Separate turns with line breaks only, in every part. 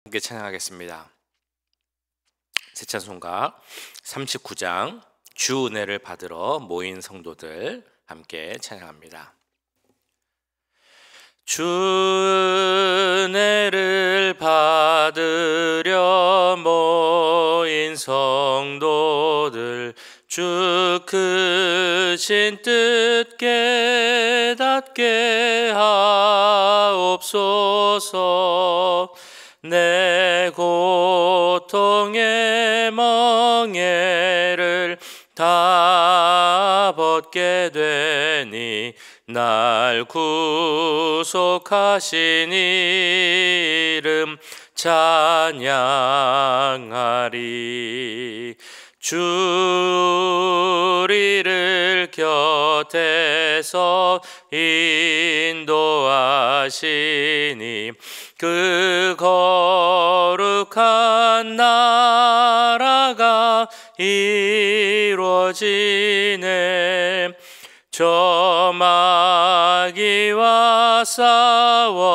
함께 찬양하겠습니다. 새 찬송가 39장 주 은혜를 받으러 모인 성도들 함께 찬양합니다. 주 은혜를 받으려 모인 성도들 주 크신 뜻 깨닫게 하옵소서. 내 고통의 멍에를 다 벗게 되니 날 구속하신 이름 찬양하리. 주 우리를 곁에서 인도하시니 그 거룩한 나라가 이루어지네. 저 마귀와 싸워서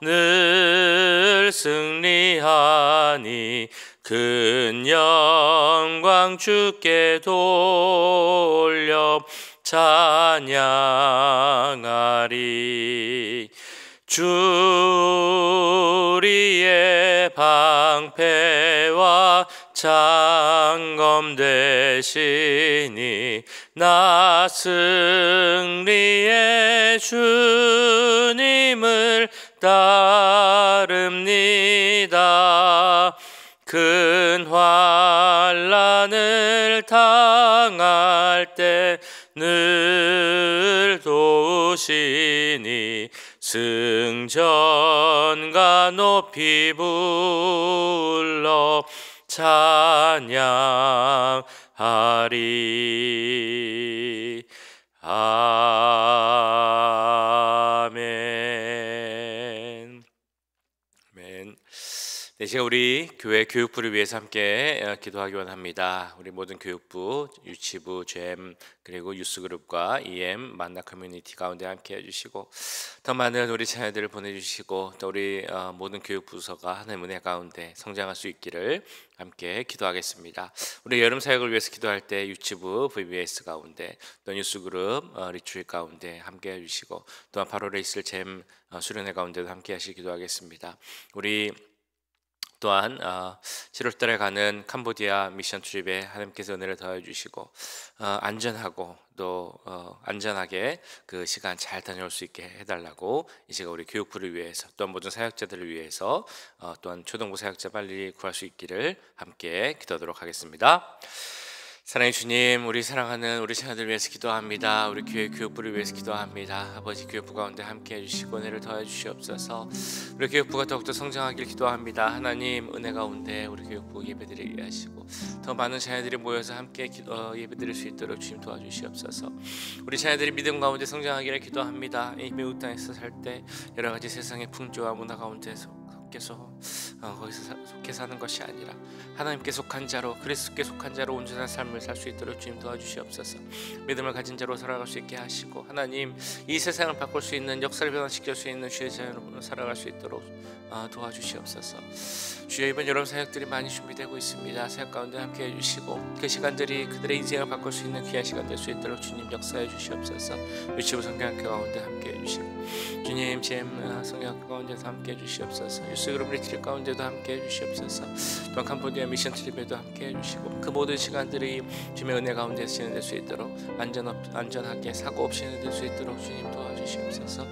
늘 승리하니 큰 영광 주께 돌려 찬양하리. 주 우리의 방패와 창검 되시니 나 승리의 주님을 따릅니다. 큰 환난을 당할 때 늘 도우시니 승전가 높이 불러 찬양하리. 아멘. 아멘. 네, 제가 우리 교회 교육부를 위해서 함께 기도하기 원합니다. 우리 모든 교육부, 유치부, 잼, 그리고 유스그룹과 EM, 만나 커뮤니티 가운데 함께 해주시고 더 많은 우리 자녀들을 보내주시고 또 우리 모든 교육부서가 하나님의 은혜 가운데 성장할 수 있기를 함께 기도하겠습니다. 우리 여름 사역을 위해서 기도할 때 유치부, VBS 가운데 또 뉴스그룹, 리트릿 가운데 함께 해주시고 또한 8월에 있을 잼 수련회 가운데도 함께 하시기 기도하겠습니다. 우리 또한 7월달에 가는 캄보디아 미션 트립에 하나님께서 은혜를 더해 주시고 안전하고 또 안전하게 그 시간 잘 다녀올 수 있게 해달라고 이 시간 우리 교육부를 위해서 또한 모든 사역자들을 위해서 또한 초등부 사역자 빨리 구할 수 있기를 함께 기도하도록 하겠습니다. 사랑의 주님, 우리 사랑하는 우리 자녀들 위해서 기도합니다. 우리 교회 교육부를 위해서 기도합니다. 아버지, 교육부 가운데 함께 해주시고 은혜를 더해 주시옵소서. 우리 교육부가 더욱더 성장하길 기도합니다. 하나님, 은혜 가운데 우리 교육부 예배드리게 하시고 더 많은 자녀들이 모여서 함께 예배드릴 수 있도록 주님 도와주시옵소서. 우리 자녀들이 믿음 가운데 성장하기를 기도합니다. 이 미국 땅에서 살 때 여러 가지 세상의 풍조와 문화 가운데서 거기서 속해 사는 것이 아니라 하나님께 속한 자로, 그리스도께 속한 자로 온전한 삶을 살 수 있도록 주님 도와주시옵소서. 믿음을 가진 자로 살아갈 수 있게 하시고 하나님, 이 세상을 바꿀 수 있는, 역사를 변화시킬 수 있는 주의 자녀로 살아갈 수 있도록 도와주시옵소서. 주여, 이번 여름 사역들이 많이 준비되고 있습니다. 사역 가운데 함께 해주시고 그 시간들이 그들의 인생을 바꿀 수 있는 귀한 시간 될 수 있도록 주님 역사해 주시옵소서. 유치부 성경학교 가운데 함께 해주시고 주님, 잼 성경학교 가운데도 함께 해주시옵소서. 유스그룹 리트릿 가운데도 함께 해주시옵소서. 또한 캄보디아 미션 트립에도 함께 해주시고 그 모든 시간들이 주님의 은혜 가운데 진행될 수 있도록 안전하게 사고 없이 진행될 수 있도록 주님 도와주시옵소서.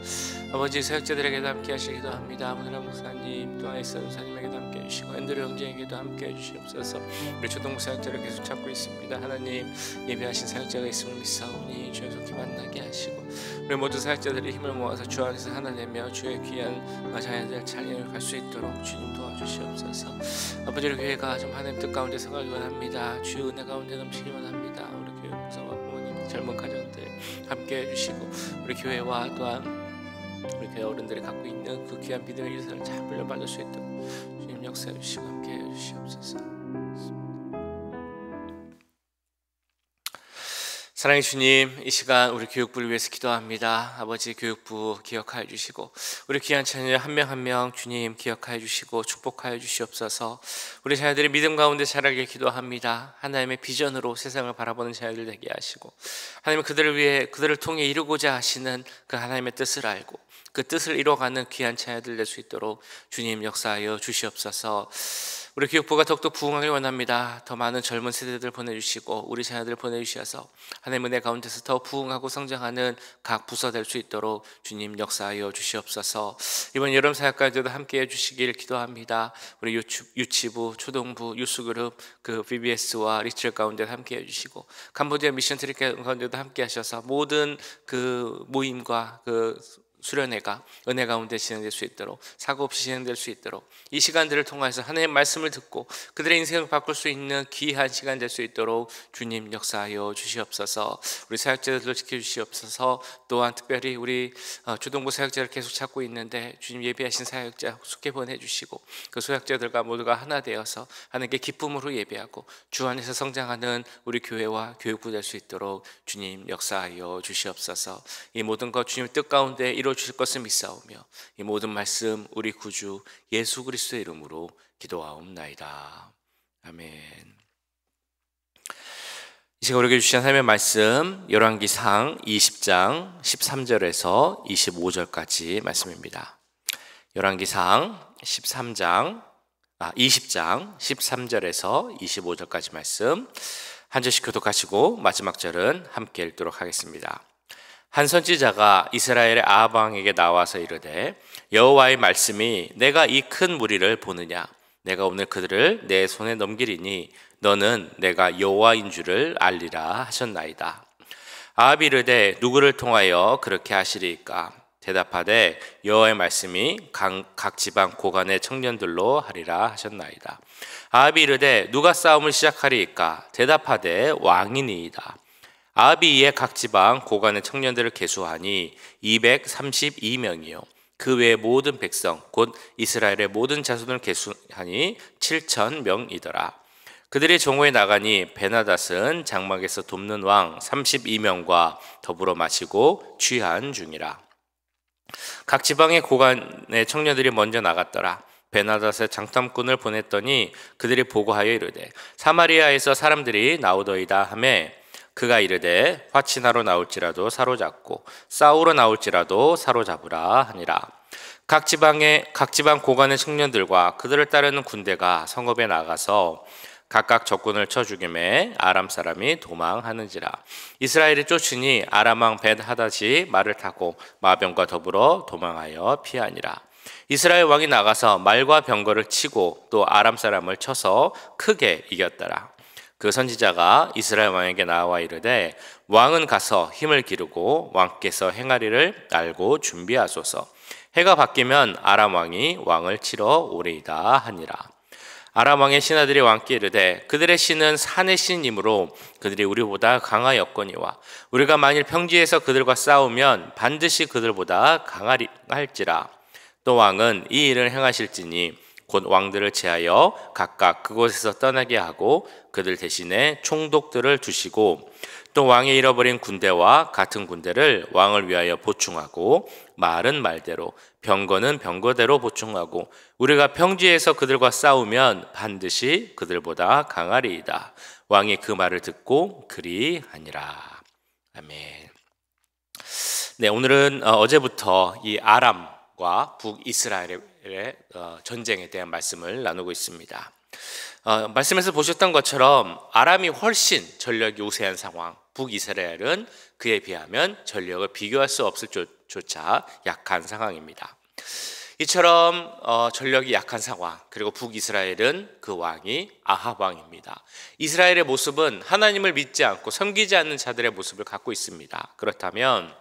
아버지, 사역자들에게도 함께 하시기도 합니다. 문혜라 목사님, 또한 에스 목사님에게도 함께 해주시고 앤드류 형제에게도 함께 해주시옵소서. 우리 초등부 사역자를 계속 찾고 있습니다. 하나님, 예배하신 사역자가 있음을 믿사오니 주의 속히 만나게 하시고 우리 모든 사역자들이 힘을 모아서 주 안에서 하나 되며 주의 귀한 자녀들 찬양을 갈 수 있도록 주님 도와주시옵소서. 아버지, 우리 교회가 좀 하나님 뜻 가운데 서가기 원합니다. 주의 은혜 가운데 넘치기 원합니다. 우리 교회 목사와 부모님, 젊은 가정들 함께 해주시고 우리 교회와 또한 우리 교회 어른들이 갖고 있는 그 귀한 믿음의 유산을 잘 물려받을 수 있도록 주님 역사해 주시고 함께 해주시옵소서. 사랑의 주님, 이 시간 우리 교육부를 위해서 기도합니다. 아버지, 교육부 기억하여 주시고 우리 귀한 자녀 한 명 한 명 주님 기억하여 주시고 축복하여 주시옵소서. 우리 자녀들이 믿음 가운데 자라게 기도합니다. 하나님의 비전으로 세상을 바라보는 자녀들 되게 하시고, 하나님은 그들을 위해, 그들을 통해 이루고자 하시는 그 하나님의 뜻을 알고 그 뜻을 이뤄가는 귀한 자녀들 될 수 있도록 주님 역사하여 주시옵소서. 우리 교육부가 더욱더 부흥하길 원합니다. 더 많은 젊은 세대들 보내주시고 우리 자녀들 보내주셔서 하나님 은혜 가운데서 더 부흥하고 성장하는 각 부서 될 수 있도록 주님 역사하여 주시옵소서. 이번 여름 사역까지도 함께해 주시길 기도합니다. 우리 유치부, 초등부, 유스그룹, 그 VBS와 리첼 가운데 함께해 주시고 캄보디아 미션 트리 가운데도 함께하셔서 모든 그 모임과 그 수련회가 은혜 가운데 진행될 수 있도록, 사고 없이 진행될 수 있도록, 이 시간들을 통해서 하나님의 말씀을 듣고 그들의 인생을 바꿀 수 있는 귀한 시간 될 수 있도록 주님 역사하여 주시옵소서. 우리 사역자들도 지켜주시옵소서. 또한 특별히 우리 초등부 사역자를 계속 찾고 있는데 주님 예배하신 사역자 속해 보내주시고 그 소약자들과 모두가 하나 되어서 하나님께 기쁨으로 예배하고 주 안에서 성장하는 우리 교회와 교육부 될 수 있도록 주님 역사하여 주시옵소서. 이 모든 것 주님 뜻 가운데 이루어 주실 것을 믿사오며 이 모든 말씀 우리 구주 예수 그리스도의 이름으로 기도하옵나이다. 아멘. 이 시간 우리에게 주신 하나님의 말씀 열왕기상 20장 13절에서 25절까지 말씀입니다. 열왕기상 20장 13절에서 25절까지 말씀 한 절씩 교독하시고 마지막 절은 함께 읽도록 하겠습니다. 한 선지자가 이스라엘의 아합 왕에게 나와서 이르되 여호와의 말씀이 내가 이 큰 무리를 보느냐 내가 오늘 그들을 내 손에 넘기리니 너는 내가 여호와인 줄을 알리라 하셨나이다. 아합이 이르되 누구를 통하여 그렇게 하시리이까? 대답하되 여호와의 말씀이 각 지방 고관의 청년들로 하리라 하셨나이다. 아합이 이르되 누가 싸움을 시작하리이까? 대답하되 왕이니이다. 아합이 이에 각 지방 고관의 청년들을 계수하니 232명이요 그 외의 모든 백성 곧 이스라엘의 모든 자손을 계수하니 7,000명이더라. 그들이 정오에 나가니 베나닷은 장막에서 돕는 왕 32명과 더불어 마시고 취한 중이라. 각 지방의 고관의 청년들이 먼저 나갔더라. 베나닷의 장탐꾼을 보냈더니 그들이 보고하여 이르되 사마리아에서 사람들이 나오더이다 하매 그가 이르되 화친하러 나올지라도 사로잡고 싸우러 나올지라도 사로잡으라 하니라. 각 지방 고관의 청년들과 그들을 따르는 군대가 성읍에 나가서 각각 적군을 쳐 죽이매 아람 사람이 도망하는지라. 이스라엘이 쫓으니 아람 왕 벳하닷이 말을 타고 마병과 더불어 도망하여 피하니라. 이스라엘 왕이 나가서 말과 병거를 치고 또 아람 사람을 쳐서 크게 이겼더라. 그 선지자가 이스라엘 왕에게 나와 이르되 왕은 가서 힘을 기르고 왕께서 행하리를 알고 준비하소서. 해가 바뀌면 아람 왕이 왕을 치러 오리이다 하니라. 아람 왕의 신하들이 왕께 이르되 그들의 신은 산의 신이므로 그들이 우리보다 강하였거니와 우리가 만일 평지에서 그들과 싸우면 반드시 그들보다 강할지라. 또 왕은 이 일을 행하실지니 곧 왕들을 제하여 각각 그곳에서 떠나게 하고 그들 대신에 총독들을 두시고 또 왕이 잃어버린 군대와 같은 군대를 왕을 위하여 보충하고 말은 말대로 병거는 병거대로 보충하고 우리가 평지에서 그들과 싸우면 반드시 그들보다 강하리이다. 왕이 그 말을 듣고 그리하니라. 아멘. 네, 오늘은 어제부터 이 아람과 북이스라엘의 전쟁에 대한 말씀을 나누고 있습니다. 말씀에서 보셨던 것처럼 아람이 훨씬 전력이 우세한 상황, 북이스라엘은 그에 비하면 전력을 비교할 수 없을 조차 약한 상황입니다. 이처럼 전력이 약한 상황, 그리고 북이스라엘은 그 왕이 아합 왕입니다. 이스라엘의 모습은 하나님을 믿지 않고 섬기지 않는 자들의 모습을 갖고 있습니다. 그렇다면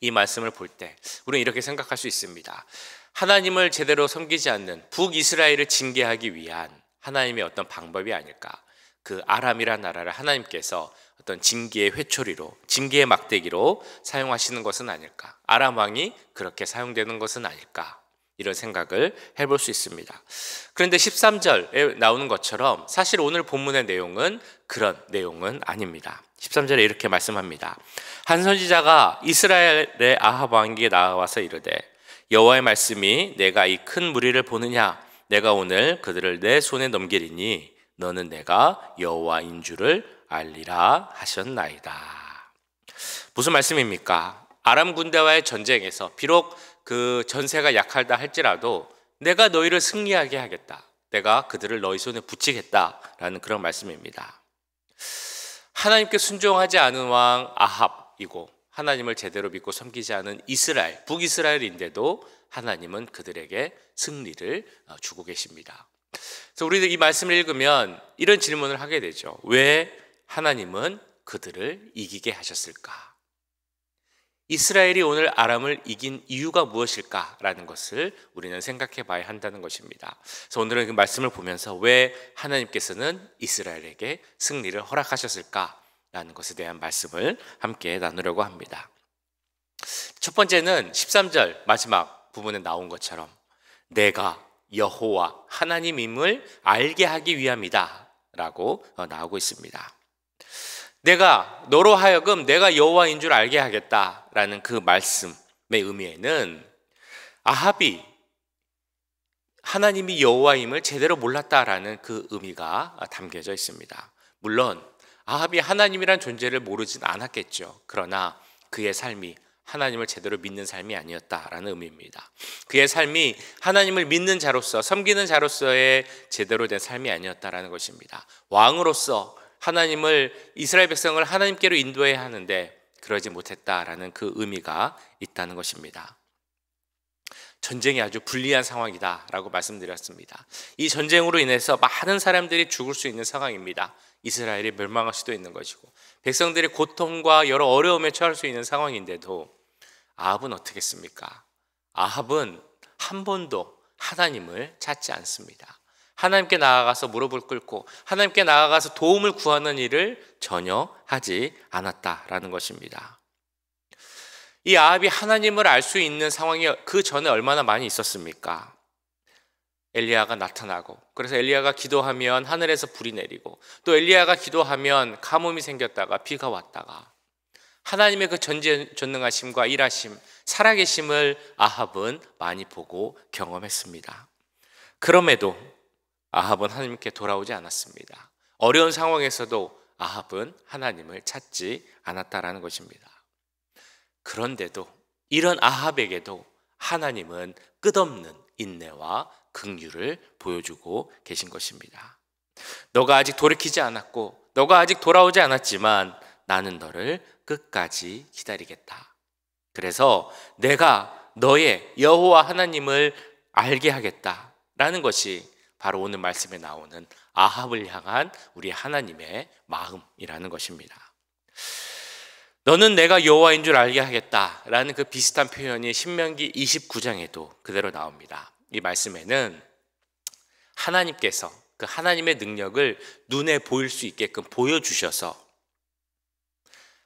이 말씀을 볼 때 우리는 이렇게 생각할 수 있습니다. 하나님을 제대로 섬기지 않는 북이스라엘을 징계하기 위한 하나님의 어떤 방법이 아닐까? 그 아람이라는 나라를 하나님께서 어떤 징계의 회초리로, 징계의 막대기로 사용하시는 것은 아닐까? 아람 왕이 그렇게 사용되는 것은 아닐까? 이런 생각을 해볼 수 있습니다. 그런데 13절에 나오는 것처럼 사실 오늘 본문의 내용은 그런 내용은 아닙니다. 13절에 이렇게 말씀합니다. 한 선지자가 이스라엘의 아합 왕에게 나와서 이르되 여호와의 말씀이 내가 이 큰 무리를 보느냐 내가 오늘 그들을 내 손에 넘기리니 너는 내가 여호와인 줄을 알리라 하셨나이다. 무슨 말씀입니까? 아람 군대와의 전쟁에서 비록 그 전세가 약하다 할지라도 내가 너희를 승리하게 하겠다. 내가 그들을 너희 손에 붙이겠다라는 그런 말씀입니다. 하나님께 순종하지 않은 왕 아합이고 하나님을 제대로 믿고 섬기지 않은 이스라엘, 북이스라엘인데도 하나님은 그들에게 승리를 주고 계십니다. 그래서 우리들 이 말씀을 읽으면 이런 질문을 하게 되죠. 왜 하나님은 그들을 이기게 하셨을까? 이스라엘이 오늘 아람을 이긴 이유가 무엇일까라는 것을 우리는 생각해 봐야 한다는 것입니다. 그래서 오늘은 그 말씀을 보면서 왜 하나님께서는 이스라엘에게 승리를 허락하셨을까라는 것에 대한 말씀을 함께 나누려고 합니다. 첫 번째는 13절 마지막 부분에 나온 것처럼 내가 여호와 하나님임을 알게 하기 위함이다 라고 나오고 있습니다. 내가 너로 하여금 내가 여호와인 줄 알게 하겠다라는 그 말씀의 의미에는 아합이 하나님이 여호와임을 제대로 몰랐다라는 그 의미가 담겨져 있습니다. 물론 아합이 하나님이란 존재를 모르진 않았겠죠. 그러나 그의 삶이 하나님을 제대로 믿는 삶이 아니었다라는 의미입니다. 그의 삶이 하나님을 믿는 자로서 섬기는 자로서의 제대로 된 삶이 아니었다라는 것입니다. 왕으로서 하나님을 이스라엘 백성을 하나님께로 인도해야 하는데 그러지 못했다라는 그 의미가 있다는 것입니다. 전쟁이 아주 불리한 상황이다라고 말씀드렸습니다. 이 전쟁으로 인해서 많은 사람들이 죽을 수 있는 상황입니다. 이스라엘이 멸망할 수도 있는 것이고 백성들이 고통과 여러 어려움에 처할 수 있는 상황인데도 아합은 어떻게 했습니까? 아합은 한 번도 하나님을 찾지 않습니다. 하나님께 나아가서 무릎을 꿇고 하나님께 나아가서 도움을 구하는 일을 전혀 하지 않았다라는 것입니다. 이 아합이 하나님을 알 수 있는 상황이 그 전에 얼마나 많이 있었습니까? 엘리야가 나타나고 그래서 엘리야가 기도하면 하늘에서 불이 내리고 또 엘리야가 기도하면 가뭄이 생겼다가 비가 왔다가 하나님의 그 전지전능하심과 일하심, 살아계심을 아합은 많이 보고 경험했습니다. 그럼에도 아합은 하나님께 돌아오지 않았습니다. 어려운 상황에서도 아합은 하나님을 찾지 않았다라는 것입니다. 그런데도 이런 아합에게도 하나님은 끝없는 인내와 긍휼을 보여주고 계신 것입니다. 너가 아직 돌이키지 않았고 너가 아직 돌아오지 않았지만 나는 너를 끝까지 기다리겠다. 그래서 내가 너의 여호와 하나님을 알게 하겠다라는 것이 바로 오늘 말씀에 나오는 아합을 향한 우리 하나님의 마음이라는 것입니다. 너는 내가 여호와인 줄 알게 하겠다라는 그 비슷한 표현이 신명기 29장에도 그대로 나옵니다. 이 말씀에는 하나님께서 그 하나님의 능력을 눈에 보일 수 있게끔 보여주셔서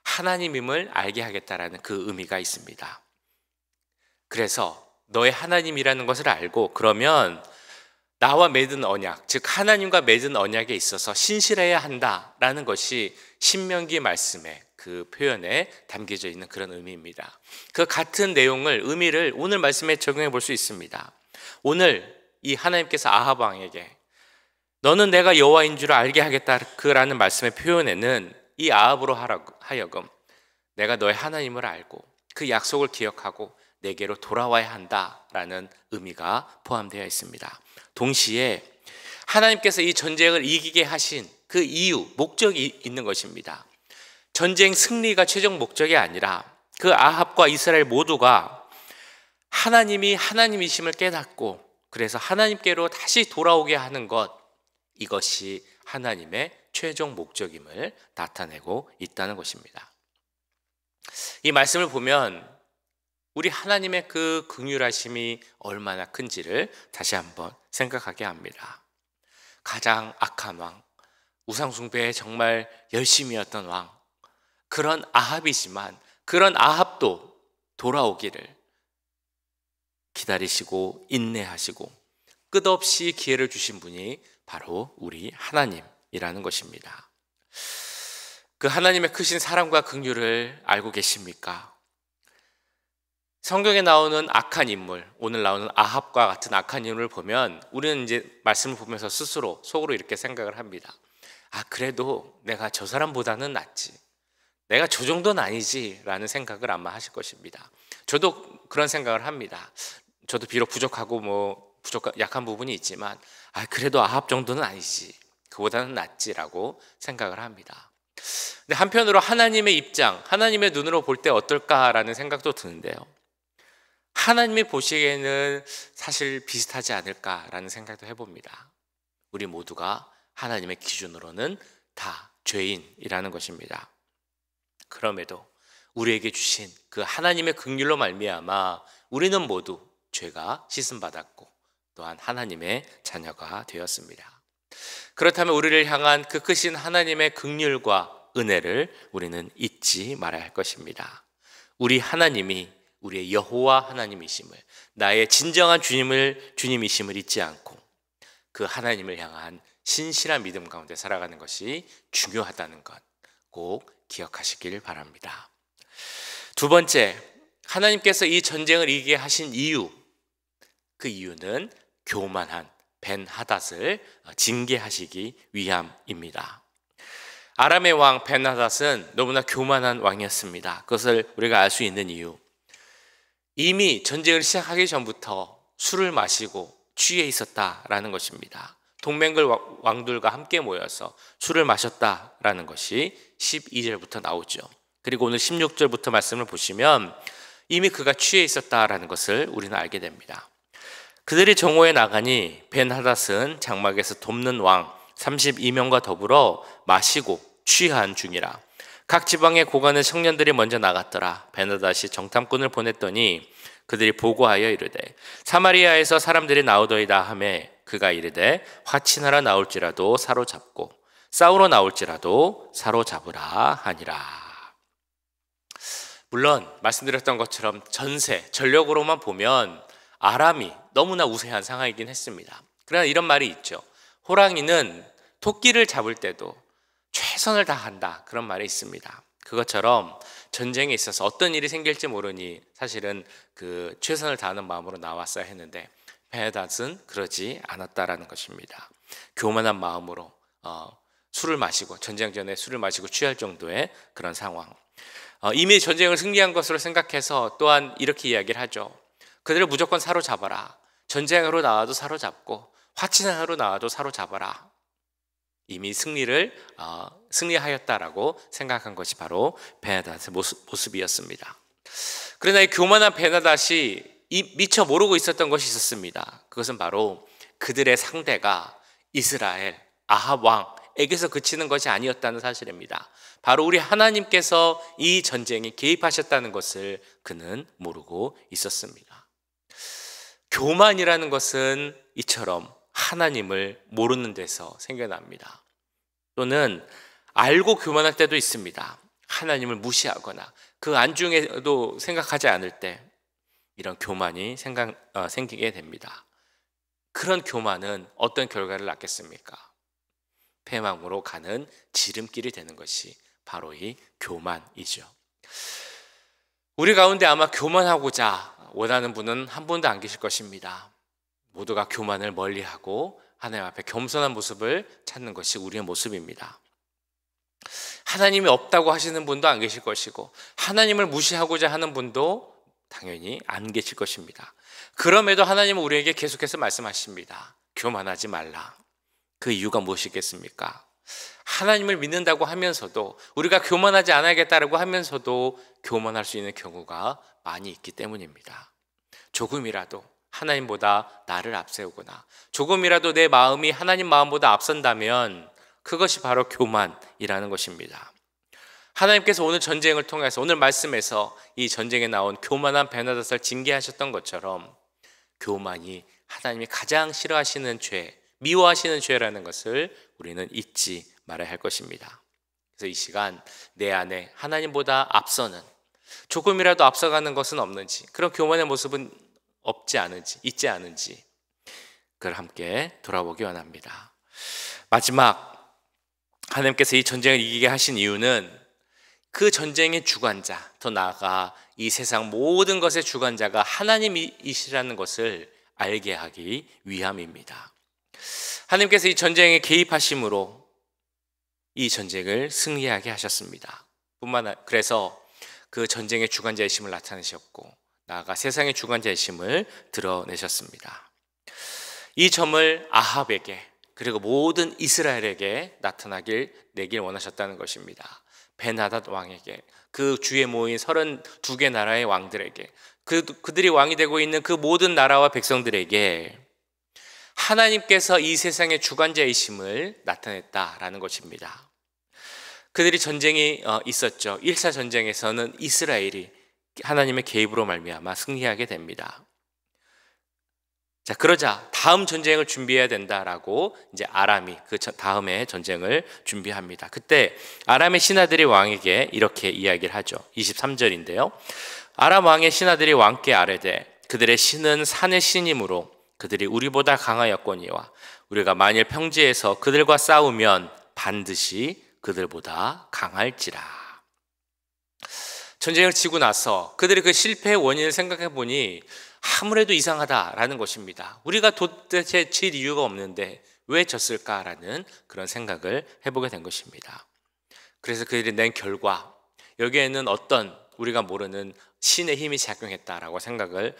하나님임을 알게 하겠다라는 그 의미가 있습니다. 그래서 너의 하나님이라는 것을 알고 그러면 나와 맺은 언약, 즉 하나님과 맺은 언약에 있어서 신실해야 한다라는 것이 신명기 말씀의 그 표현에 담겨져 있는 그런 의미입니다. 그 같은 내용을 의미를 오늘 말씀에 적용해 볼 수 있습니다. 오늘 이 하나님께서 아합 왕에게 너는 내가 여호와인 줄 알게 하겠다라는 말씀의 표현에는 이 아합으로 하여금 내가 너의 하나님을 알고 그 약속을 기억하고 내게로 돌아와야 한다라는 의미가 포함되어 있습니다. 동시에 하나님께서 이 전쟁을 이기게 하신 그 이유, 목적이 있는 것입니다. 전쟁 승리가 최종 목적이 아니라 그 아합과 이스라엘 모두가 하나님이 하나님이심을 깨닫고 그래서 하나님께로 다시 돌아오게 하는 것, 이것이 하나님의 최종 목적임을 나타내고 있다는 것입니다. 이 말씀을 보면 우리 하나님의 그 긍휼하심이 얼마나 큰지를 다시 한번 생각하게 합니다. 가장 악한 왕, 우상숭배에 정말 열심이었던 왕, 그런 아합이지만 그런 아합도 돌아오기를, 기다리시고 인내하시고 끝없이 기회를 주신 분이 바로 우리 하나님이라는 것입니다. 그 하나님의 크신 사랑과 긍휼을 알고 계십니까? 성경에 나오는 악한 인물, 오늘 나오는 아합과 같은 악한 인물을 보면 우리는 이제 말씀을 보면서 스스로 속으로 이렇게 생각을 합니다. 그래도 내가 저 사람보다는 낫지, 내가 저 정도는 아니지 라는 생각을 아마 하실 것입니다. 저도 그런 생각을 합니다. 저도 비록 부족하고 약한 부분이 있지만 그래도 아합 정도는 아니지, 그보다는 낫지라고 생각을 합니다. 근데 한편으로 하나님의 입장, 하나님의 눈으로 볼 때 어떨까라는 생각도 드는데요, 하나님이 보시기에는 사실 비슷하지 않을까라는 생각도 해봅니다. 우리 모두가 하나님의 기준으로는 다 죄인이라는 것입니다. 그럼에도 우리에게 주신 그 하나님의 긍휼로 말미암아 우리는 모두 죄가 씻음받았고 또한 하나님의 자녀가 되었습니다. 그렇다면 우리를 향한 그 크신 하나님의 긍휼과 은혜를 우리는 잊지 말아야 할 것입니다. 우리 하나님이 우리의 여호와 하나님이심을, 나의 진정한 주님이심을 잊지 않고 그 하나님을 향한 신실한 믿음 가운데 살아가는 것이 중요하다는 것 꼭 기억하시길 바랍니다. 두 번째, 하나님께서 이 전쟁을 이기게 하신 이유, 그 이유는 교만한 벤하닷을 징계하시기 위함입니다. 아람의 왕 벤하닷은 너무나 교만한 왕이었습니다. 그것을 우리가 알 수 있는 이유, 이미 전쟁을 시작하기 전부터 술을 마시고 취해 있었다라는 것입니다. 동맹들 왕들과 함께 모여서 술을 마셨다라는 것이 12절부터 나오죠. 그리고 오늘 16절부터 말씀을 보시면 이미 그가 취해 있었다라는 것을 우리는 알게 됩니다. 그들이 정오에 나가니 벤하닷은 장막에서 돕는 왕 32명과 더불어 마시고 취한 중이라. 각 지방의 고관의 청년들이 먼저 나갔더라. 벤하닷이 정탐꾼을 보냈더니 그들이 보고하여 이르되 사마리아에서 사람들이 나오더이다 하매 그가 이르되 화친하러 나올지라도 사로잡고 싸우러 나올지라도 사로잡으라 하니라. 물론 말씀드렸던 것처럼 전력으로만 보면 아람이 너무나 우세한 상황이긴 했습니다. 그러나 이런 말이 있죠. 호랑이는 토끼를 잡을 때도 최선을 다한다, 그런 말이 있습니다. 그것처럼 전쟁에 있어서 어떤 일이 생길지 모르니 사실은 그 최선을 다하는 마음으로 나왔어야 했는데 벤하닷은 그러지 않았다라는 것입니다. 교만한 마음으로 술을 마시고, 전쟁 전에 술을 마시고 취할 정도의 그런 상황. 이미 전쟁을 승리한 것으로 생각해서 또한 이렇게 이야기를 하죠. 그들을 무조건 사로잡아라. 전쟁으로 나와도 사로잡고 화친하러 나와도 사로잡아라. 이미 승리하였다라고 생각한 것이 바로 벤하닷의 모습이었습니다. 그러나 이 교만한 벤하닷이 미처 모르고 있었던 것이 있었습니다. 그것은 바로 그들의 상대가 이스라엘 아합 왕에게서 그치는 것이 아니었다는 사실입니다. 바로 우리 하나님께서 이 전쟁에 개입하셨다는 것을 그는 모르고 있었습니다. 교만이라는 것은 이처럼 하나님을 모르는 데서 생겨납니다. 또는 알고 교만할 때도 있습니다. 하나님을 무시하거나 그 안중에도 생각하지 않을 때 이런 교만이 생기게 됩니다. 그런 교만은 어떤 결과를 낳겠습니까? 패망으로 가는 지름길이 되는 것이 바로 이 교만이죠. 우리 가운데 아마 교만하고자 원하는 분은 한 분도 안 계실 것입니다. 모두가 교만을 멀리하고 하나님 앞에 겸손한 모습을 찾는 것이 우리의 모습입니다. 하나님이 없다고 하시는 분도 안 계실 것이고 하나님을 무시하고자 하는 분도 당연히 안 계실 것입니다. 그럼에도 하나님은 우리에게 계속해서 말씀하십니다. 교만하지 말라. 그 이유가 무엇이겠습니까? 하나님을 믿는다고 하면서도, 우리가 교만하지 않아야겠다고 하면서도 교만할 수 있는 경우가 많이 있기 때문입니다. 조금이라도 하나님보다 나를 앞세우거나 조금이라도 내 마음이 하나님 마음보다 앞선다면 그것이 바로 교만이라는 것입니다. 하나님께서 오늘 전쟁을 통해서, 오늘 말씀에서 이 전쟁에 나온 교만한 벤하닷을 징계하셨던 것처럼 교만이 하나님이 가장 싫어하시는 죄, 미워하시는 죄라는 것을 우리는 잊지 말아야 할 것입니다. 그래서 이 시간 내 안에 하나님보다 앞서는, 조금이라도 앞서가는 것은 없는지, 그런 교만의 모습은 없지 않은지, 있지 않은지 그걸 함께 돌아보기 원합니다. 마지막, 하나님께서 이 전쟁을 이기게 하신 이유는 그 전쟁의 주관자, 더 나아가 이 세상 모든 것의 주관자가 하나님이시라는 것을 알게 하기 위함입니다. 하나님께서 이 전쟁에 개입하심으로 이 전쟁을 승리하게 하셨습니다. 그래서 그 전쟁의 주관자이심을 나타내셨고, 나아가 세상의 주관자이심을 드러내셨습니다. 이 점을 아합에게, 그리고 모든 이스라엘에게 내길 원하셨다는 것입니다. 벤하닷 왕에게, 그 주위에 모인 32개 나라의 왕들에게, 그들이 왕이 되고 있는 그 모든 나라와 백성들에게 하나님께서 이 세상의 주관자이심을 나타냈다라는 것입니다. 그들이 전쟁이 있었죠. 1차 전쟁에서는 이스라엘이 하나님의 개입으로 말미암아 승리하게 됩니다. 자, 그러자 다음 전쟁을 준비해야 된다라고 이제 아람이 그 다음에 전쟁을 준비합니다. 그때 아람의 신하들이 왕에게 이렇게 이야기를 하죠. 23절인데요. 아람 왕의 신하들이 왕께 아뢰되 그들의 신은 산의 신이므로 그들이 우리보다 강하였거니와 우리가 만일 평지에서 그들과 싸우면 반드시 그들보다 강할지라. 전쟁을 치고 나서 그들이 그 실패의 원인을 생각해 보니 아무래도 이상하다라는 것입니다. 우리가 도대체 질 이유가 없는데 왜 졌을까라는 그런 생각을 해보게 된 것입니다. 그래서 그들이 낸 결과, 여기에는 어떤 우리가 모르는 신의 힘이 작용했다라고 생각을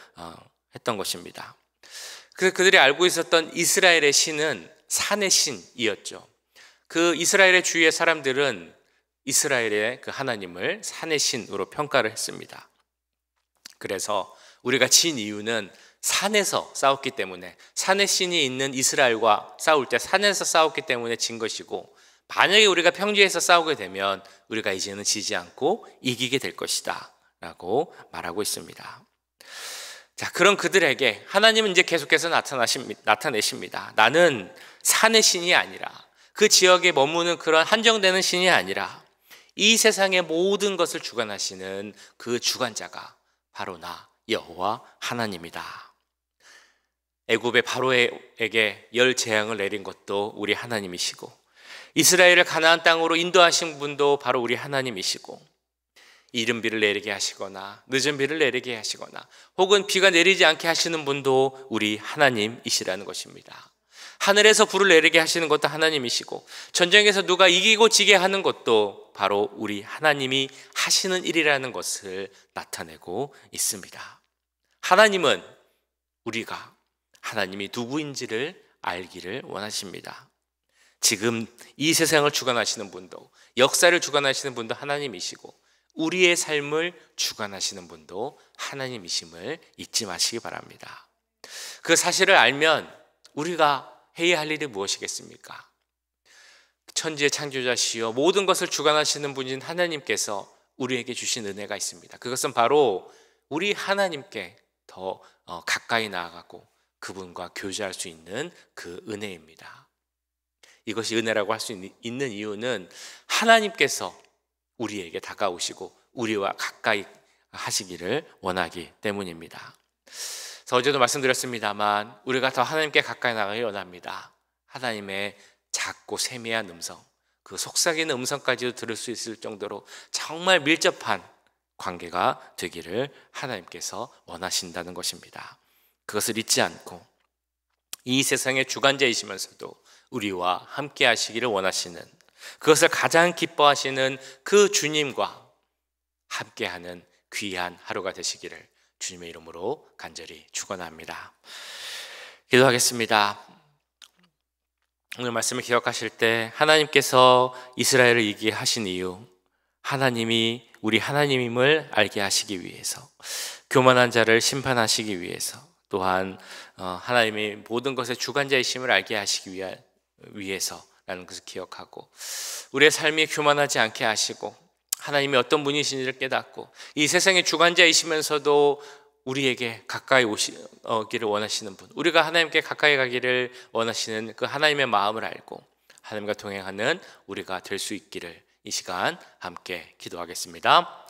했던 것입니다. 그래서 그들이 알고 있었던 이스라엘의 신은 산의 신이었죠. 그 이스라엘의 주위의 사람들은 이스라엘의 그 하나님을 산의 신으로 평가를 했습니다. 그래서 우리가 진 이유는 산에서 싸웠기 때문에, 산의 신이 있는 이스라엘과 싸울 때 산에서 싸웠기 때문에 진 것이고, 만약에 우리가 평지에서 싸우게 되면 우리가 이제는 지지 않고 이기게 될 것이다 라고 말하고 있습니다. 자, 그런 그들에게 하나님은 이제 계속해서 나타내십니다. 나는 산의 신이 아니라, 그 지역에 머무는 그런 한정되는 신이 아니라 이 세상의 모든 것을 주관하시는 그 주관자가 바로 나 여호와 하나님이다. 애굽의 바로에게 10 재앙을 내린 것도 우리 하나님이시고, 이스라엘을 가나안 땅으로 인도하신 분도 바로 우리 하나님이시고, 이른 비를 내리게 하시거나 늦은 비를 내리게 하시거나 혹은 비가 내리지 않게 하시는 분도 우리 하나님이시라는 것입니다. 하늘에서 불을 내리게 하시는 것도 하나님이시고, 전쟁에서 누가 이기고 지게 하는 것도 바로 우리 하나님이 하시는 일이라는 것을 나타내고 있습니다. 하나님은 우리가 하나님이 누구인지를 알기를 원하십니다. 지금 이 세상을 주관하시는 분도, 역사를 주관하시는 분도 하나님이시고, 우리의 삶을 주관하시는 분도 하나님이심을 잊지 마시기 바랍니다. 그 사실을 알면 우리가 해야 할 일이 무엇이겠습니까? 천지의 창조자시여 모든 것을 주관하시는 분인 하나님께서 우리에게 주신 은혜가 있습니다. 그것은 바로 우리 하나님께 더 가까이 나아가고 그분과 교제할 수 있는 그 은혜입니다. 이것이 은혜라고 할 수 있는 이유는 하나님께서 우리에게 다가오시고 우리와 가까이 하시기를 원하기 때문입니다. 그래서 어제도 말씀드렸습니다만 우리가 더 하나님께 가까이 나가기 원합니다. 하나님의 작고 세미한 음성, 그 속삭이는 음성까지도 들을 수 있을 정도로 정말 밀접한 관계가 되기를 하나님께서 원하신다는 것입니다. 그것을 잊지 않고 이 세상의 주관자이시면서도 우리와 함께 하시기를 원하시는, 그것을 가장 기뻐하시는 그 주님과 함께하는 귀한 하루가 되시기를 주님의 이름으로 간절히 축원합니다. 기도하겠습니다. 오늘 말씀을 기억하실 때 하나님께서 이스라엘을 이기게 하신 이유, 하나님이 우리 하나님임을 알게 하시기 위해서, 교만한 자를 심판하시기 위해서, 또한 하나님이 모든 것의 주관자이심을 알게 하시기 위해서라는 것을 기억하고, 우리의 삶이 교만하지 않게 하시고 하나님이 어떤 분이신지를 깨닫고 이 세상의 주관자이시면서도 우리에게 가까이 오기를 원하시는 분, 우리가 하나님께 가까이 가기를 원하시는 그 하나님의 마음을 알고 하나님과 동행하는 우리가 될 수 있기를 이 시간 함께 기도하겠습니다.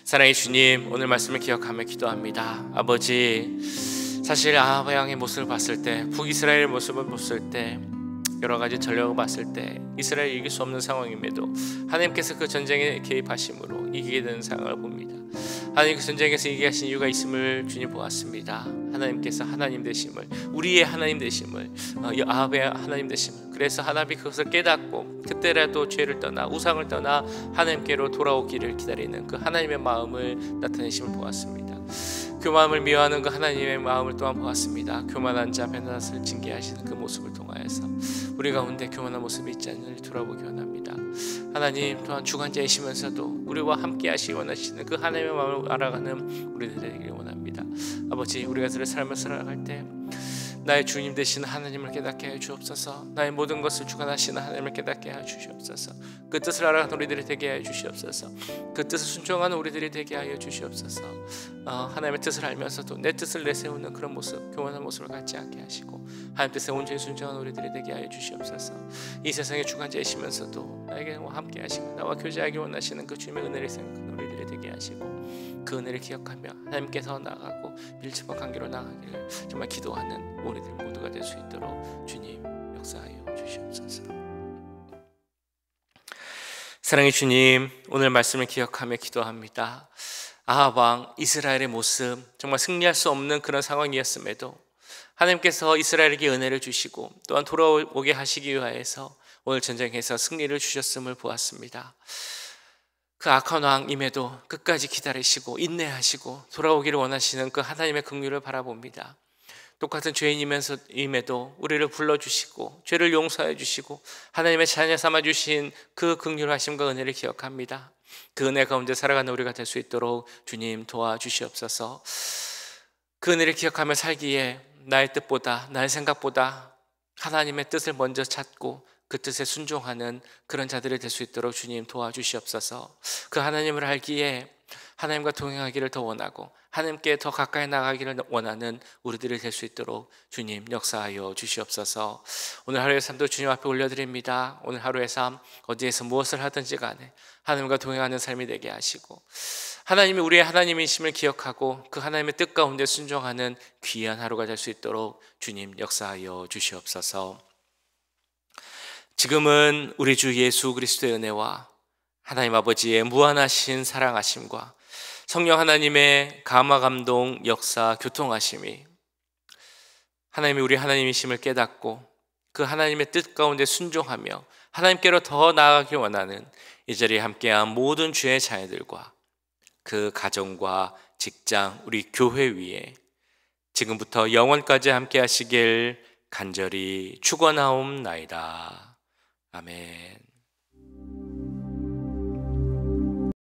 사랑의 주님, 오늘 말씀을 기억하며 기도합니다. 아버지, 사실 아합 왕의 모습을 봤을 때, 북이스라엘의 모습을 봤을 때, 여러 가지 전력을 봤을 때 이스라엘이 이길 수 없는 상황임에도 하나님께서 그 전쟁에 개입하심으로 이기게 되는 상황을 봅니다. 하나님 그 전쟁에서 이기게 하신 이유가 있음을 주님 보았습니다. 하나님께서 하나님 되심을, 우리의 하나님 되심을, 아합의 하나님 되심을, 그래서 하나님이 그것을 깨닫고 그때라도 죄를 떠나 우상을 떠나 하나님께로 돌아오기를 기다리는 그 하나님의 마음을 나타내심을 보았습니다. 교만을 미워하는 그 하나님의 마음을 또한 보았습니다. 교만한 자 베나닷을 징계하시는 그 모습을 통하여서 우리 가운데 교만한 모습이 있지 않는지 돌아보기 원합니다. 하나님 또한 주관자이시면서도 우리와 함께 하시기 원하시는 그 하나님의 마음을 알아가는 우리들이 되기를 원합니다. 아버지, 우리가 삶을 살아갈 때 나의 주님 되시는 하나님을 깨닫게 하여 주옵소서. 나의 모든 것을 주관하시는 하나님을 깨닫게 하여 주시옵소서. 그 뜻을 알아가는 우리들이 되게 하여 주시옵소서. 그 뜻을 순종하는 우리들이 되게 하여 주시옵소서. 하나님의 뜻을 알면서도 내 뜻을 내세우는 그런 모습, 교만한 모습을 갖지 않게 하시고 하나님 뜻에 온전히 순종하는 우리들이 되게 하여 주시옵소서. 이 세상의 주관자이시면서도 나에게 함께 하시고 나와 교제하기 원하시는 그 주님의 은혜를 생각하는 우리들이 되게 하시고 그 은혜를 기억하며 하나님께서 나아가고 밀접한 관계로 나아가기를 정말 기도하는 우리들 모두가 될 수 있도록 주님 역사하여 주시옵소서. 사랑의 주님, 오늘 말씀을 기억하며 기도합니다. 아합 왕 이스라엘의 모습, 정말 승리할 수 없는 그런 상황이었음에도 하나님께서 이스라엘에게 은혜를 주시고 또한 돌아오게 하시기 위하여서 오늘 전쟁에서 승리를 주셨음을 보았습니다. 그 악한 왕임에도 끝까지 기다리시고 인내하시고 돌아오기를 원하시는 그 하나님의 긍휼을 바라봅니다. 똑같은 죄인임에도 우리를 불러주시고 죄를 용서해 주시고 하나님의 자녀 삼아주신 그 긍휼하심과 은혜를 기억합니다. 그 은혜 가운데 살아가는 우리가 될 수 있도록 주님 도와주시옵소서. 그 은혜를 기억하며 살기에 나의 뜻보다 나의 생각보다 하나님의 뜻을 먼저 찾고 그 뜻에 순종하는 그런 자들이 될 수 있도록 주님 도와주시옵소서. 그 하나님을 알기에 하나님과 동행하기를 더 원하고 하나님께 더 가까이 나가기를 원하는 우리들이 될 수 있도록 주님 역사하여 주시옵소서. 오늘 하루의 삶도 주님 앞에 올려드립니다. 오늘 하루의 삶 어디에서 무엇을 하든지 간에 하나님과 동행하는 삶이 되게 하시고 하나님이 우리의 하나님이심을 기억하고 그 하나님의 뜻 가운데 순종하는 귀한 하루가 될 수 있도록 주님 역사하여 주시옵소서. 지금은 우리 주 예수 그리스도의 은혜와 하나님 아버지의 무한하신 사랑하심과 성령 하나님의 감화 감동 역사 교통하심이 하나님이 우리 하나님이심을 깨닫고 그 하나님의 뜻 가운데 순종하며 하나님께로 더 나아가길 원하는 이 자리에 함께한 모든 주의 자녀들과 그 가정과 직장 우리 교회 위에 지금부터 영원까지 함께 하시길 간절히 축원하옵나이다. 아멘.